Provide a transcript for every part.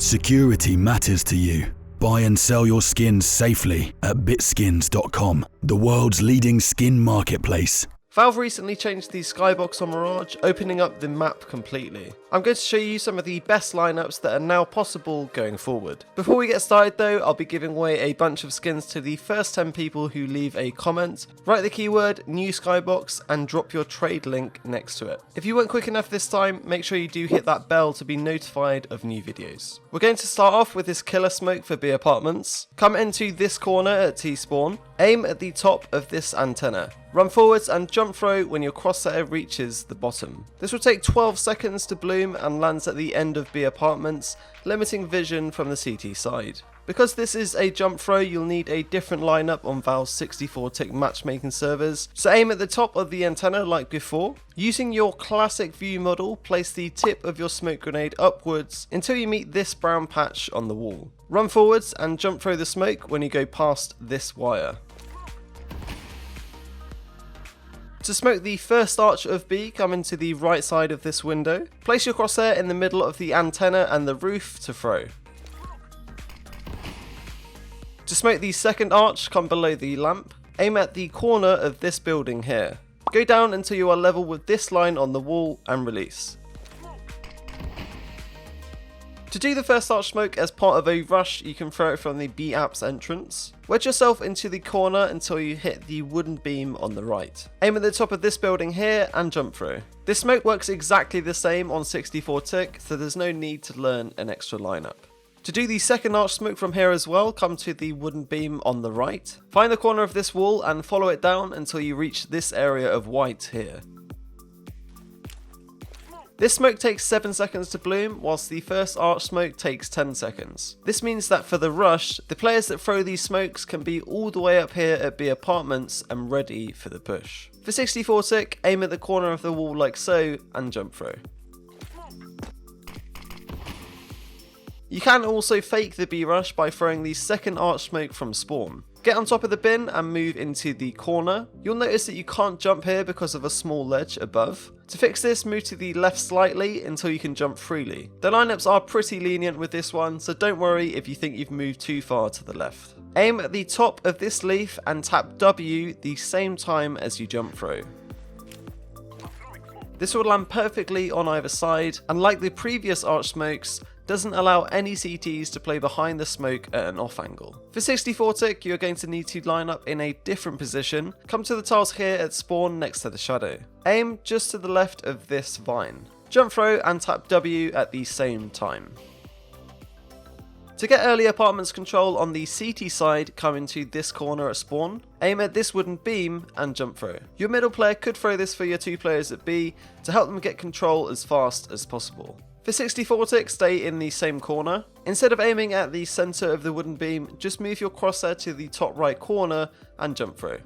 Security matters to you. Buy and sell your skins safely at bitskins.com, the world's leading skin marketplace. Valve recently changed the Skybox on Mirage, opening up the map completely. I'm going to show you some of the best lineups that are now possible going forward. Before we get started though, I'll be giving away a bunch of skins to the first 10 people who leave a comment. Write the keyword new Skybox and drop your trade link next to it. If you weren't quick enough this time, make sure you do hit that bell to be notified of new videos. We're going to start off with this killer smoke for B apartments. Come into this corner at T spawn, aim at the top of this antenna. Run forwards and jump throw when your crosshair reaches the bottom. This will take 12 seconds to bloom and lands at the end of B apartments, limiting vision from the CT side. Because this is a jump throw, you'll need a different lineup on Valve's 64-tick matchmaking servers, so aim at the top of the antenna like before. Using your classic view model, place the tip of your smoke grenade upwards until you meet this brown patch on the wall. Run forwards and jump throw the smoke when you go past this wire. To smoke the first arch of B, come into the right side of this window. Place your crosshair in the middle of the antenna and the roof to throw. To smoke the second arch, come below the lamp. Aim at the corner of this building here. Go down until you are level with this line on the wall and release. To do the first arch smoke as part of a rush, you can throw it from the B app's entrance. Wedge yourself into the corner until you hit the wooden beam on the right. Aim at the top of this building here and jump through. This smoke works exactly the same on 64-tick, so there's no need to learn an extra lineup. To do the second arch smoke from here as well, come to the wooden beam on the right. Find the corner of this wall and follow it down until you reach this area of white here. This smoke takes 7 seconds to bloom, whilst the first arch smoke takes 10 seconds. This means that for the rush, the players that throw these smokes can be all the way up here at B apartments and ready for the push. For 64-tick, aim at the corner of the wall like so and jump through. You can also fake the B rush by throwing the second arch smoke from spawn. Get on top of the bin and move into the corner. You'll notice that you can't jump here because of a small ledge above. To fix this, move to the left slightly until you can jump freely. The lineups are pretty lenient with this one, so don't worry if you think you've moved too far to the left. Aim at the top of this leaf and tap W the same time as you jump through. This will land perfectly on either side, and like the previous arch smokes, doesn't allow any CTs to play behind the smoke at an off angle. For 64-tick, you're going to need to line up in a different position. Come to the tiles here at spawn next to the shadow. Aim just to the left of this vine. Jump throw and tap W at the same time. To get early apartments control on the CT side, come into this corner at spawn, aim at this wooden beam and jump through. Your middle player could throw this for your 2 players at B to help them get control as fast as possible. For 64-tick, stay in the same corner. Instead of aiming at the centre of the wooden beam, just move your crosshair to the top right corner and jump through.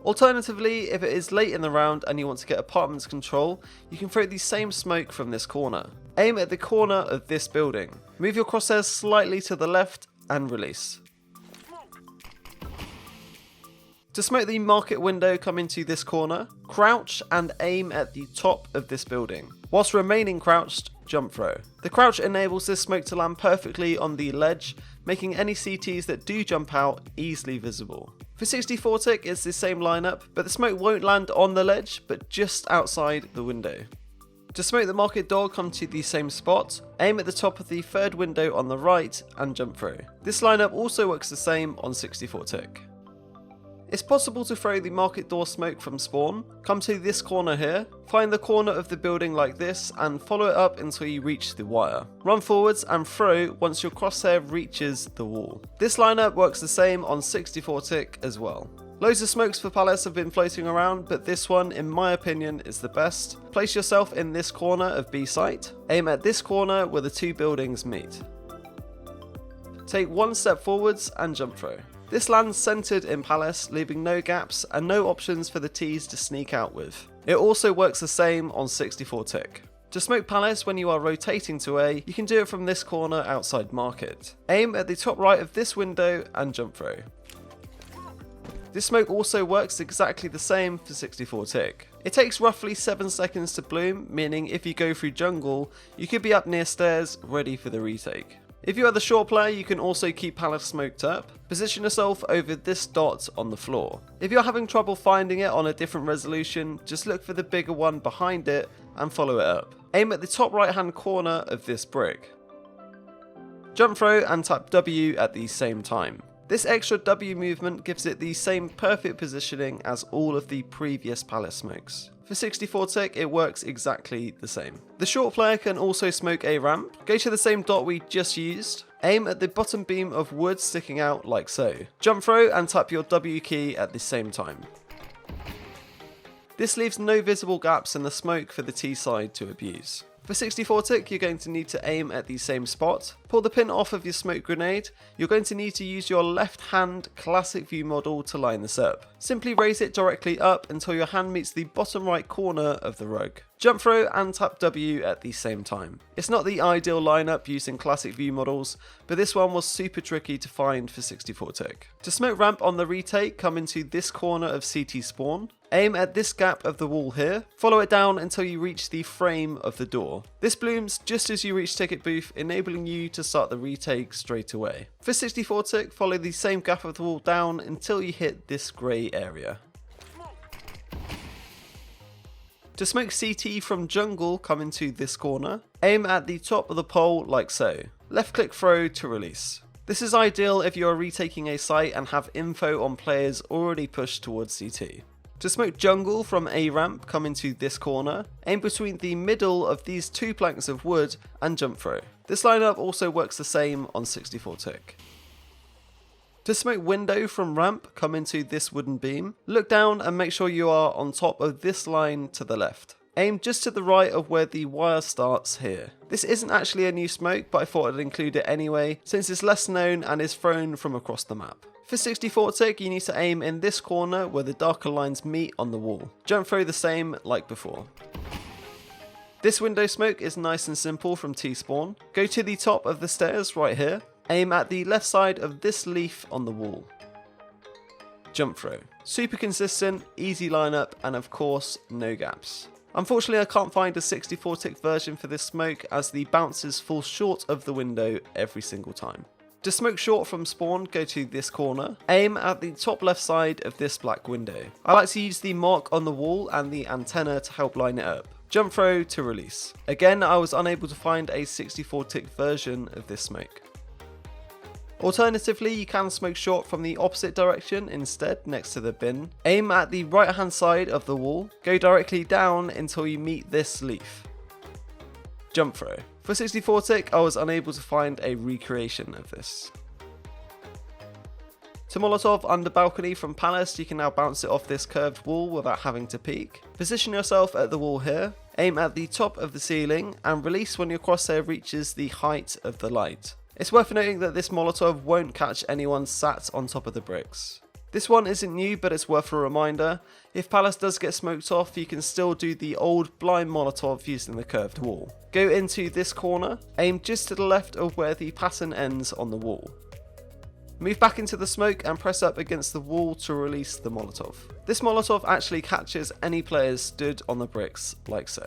Alternatively, if it is late in the round and you want to get apartments control, you can throw the same smoke from this corner. Aim at the corner of this building. Move your crosshairs slightly to the left and release. To smoke the market window, come into this corner, crouch and aim at the top of this building. Whilst remaining crouched, jump throw. The crouch enables this smoke to land perfectly on the ledge, making any CTs that do jump out easily visible. For 64-tick, it's the same lineup, but the smoke won't land on the ledge, but just outside the window. To smoke the market door, come to the same spot, aim at the top of the third window on the right and jump through. This lineup also works the same on 64-tick. It's possible to throw the market door smoke from spawn. Come to this corner here, find the corner of the building like this and follow it up until you reach the wire. Run forwards and throw once your crosshair reaches the wall. This lineup works the same on 64-tick as well. Loads of smokes for pallets have been floating around, but this one, in my opinion, is the best. Place yourself in this corner of B site. Aim at this corner where the 2 buildings meet. Take 1 step forwards and jump through. This lands centered in Palace, leaving no gaps and no options for the Ts to sneak out with. It also works the same on 64-tick. To smoke Palace when you are rotating to A, you can do it from this corner outside Market. Aim at the top right of this window and jump through. This smoke also works exactly the same for 64-tick. It takes roughly 7 seconds to bloom, meaning if you go through jungle, you could be up near stairs ready for the retake. If you are the short player, you can also keep Palace smoked up. Position yourself over this dot on the floor. If you're having trouble finding it on a different resolution, just look for the bigger one behind it and follow it up. Aim at the top right hand corner of this brick. Jump throw and tap W at the same time. This extra W movement gives it the same perfect positioning as all of the previous Palace smokes. For 64 tick, it works exactly the same. The short player can also smoke a ramp. Go to the same dot we just used. Aim at the bottom beam of wood sticking out like so. Jump throw and tap your W key at the same time. This leaves no visible gaps in the smoke for the T side to abuse. For 64 tick, you're going to need to aim at the same spot. Pull the pin off of your smoke grenade. You're going to need to use your left hand classic view model to line this up. Simply raise it directly up until your hand meets the bottom right corner of the rug. Jump throw and tap W at the same time. It's not the ideal lineup using classic view models, but this one was super tricky to find for 64 tick. To smoke ramp on the retake, come into this corner of CT spawn. Aim at this gap of the wall here, follow it down until you reach the frame of the door. This blooms just as you reach ticket booth, enabling you to start the retake straight away. For 64 tick, follow the same gap of the wall down until you hit this grey area. To smoke CT from jungle, come into this corner. Aim at the top of the pole like so. Left click throw to release. This is ideal if you are retaking a site and have info on players already pushed towards CT. To smoke jungle from a ramp, come into this corner, aim between the middle of these two planks of wood and jump throw. This lineup also works the same on 64 tick. To smoke window from ramp, come into this wooden beam, look down and make sure you are on top of this line to the left. Aim just to the right of where the wire starts here. This isn't actually a new smoke, but I thought I'd include it anyway, since it's less known and is thrown from across the map. For 64 tick, you need to aim in this corner where the darker lines meet on the wall. Jump throw the same like before. This window smoke is nice and simple from T-spawn. Go to the top of the stairs right here. Aim at the left side of this leaf on the wall. Jump throw. Super consistent, easy lineup, and of course, no gaps. Unfortunately, I can't find a 64 tick version for this smoke as the bounces fall short of the window every single time. To smoke short from spawn, go to this corner. Aim at the top left side of this black window. I like to use the mark on the wall and the antenna to help line it up. Jump throw to release. Again, I was unable to find a 64 tick version of this smoke. Alternatively, you can smoke short from the opposite direction instead, next to the bin. Aim at the right hand side of the wall. Go directly down until you meet this leaf. Jump throw. For 64 tick, I was unable to find a recreation of this. To Molotov under balcony from Palace, you can now bounce it off this curved wall without having to peek. Position yourself at the wall here, aim at the top of the ceiling, and release when your crosshair reaches the height of the light. It's worth noting that this Molotov won't catch anyone sat on top of the bricks. This one isn't new, but it's worth a reminder. If Palace does get smoked off, you can still do the old blind Molotov using the curved wall. Go into this corner, aim just to the left of where the pattern ends on the wall. Move back into the smoke and press up against the wall to release the Molotov. This Molotov actually catches any players stood on the bricks, like so.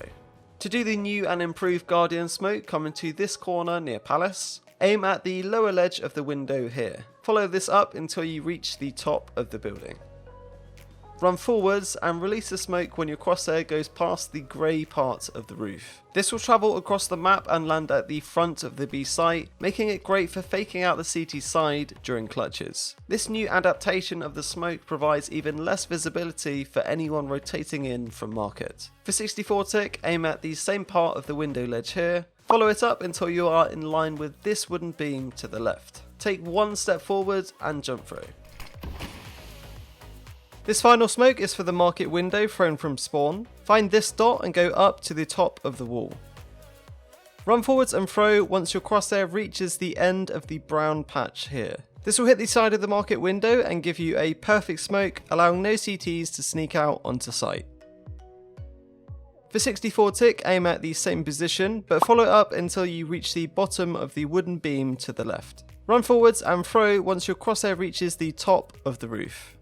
To do the new and improved Guardian smoke, come into this corner near Palace. Aim at the lower ledge of the window here. Follow this up until you reach the top of the building. Run forwards and release the smoke when your crosshair goes past the grey part of the roof. This will travel across the map and land at the front of the B site, making it great for faking out the CT side during clutches. This new adaptation of the smoke provides even less visibility for anyone rotating in from market. For 64 tick, aim at the same part of the window ledge here. Follow it up until you are in line with this wooden beam to the left. Take one step forward and jump through. This final smoke is for the market window thrown from spawn. Find this dot and go up to the top of the wall. Run forwards and throw once your crosshair reaches the end of the brown patch here. This will hit the side of the market window and give you a perfect smoke, allowing no CTs to sneak out onto site. For 64 tick, aim at the same position, but follow it up until you reach the bottom of the wooden beam to the left. Run forwards and throw once your crosshair reaches the top of the roof.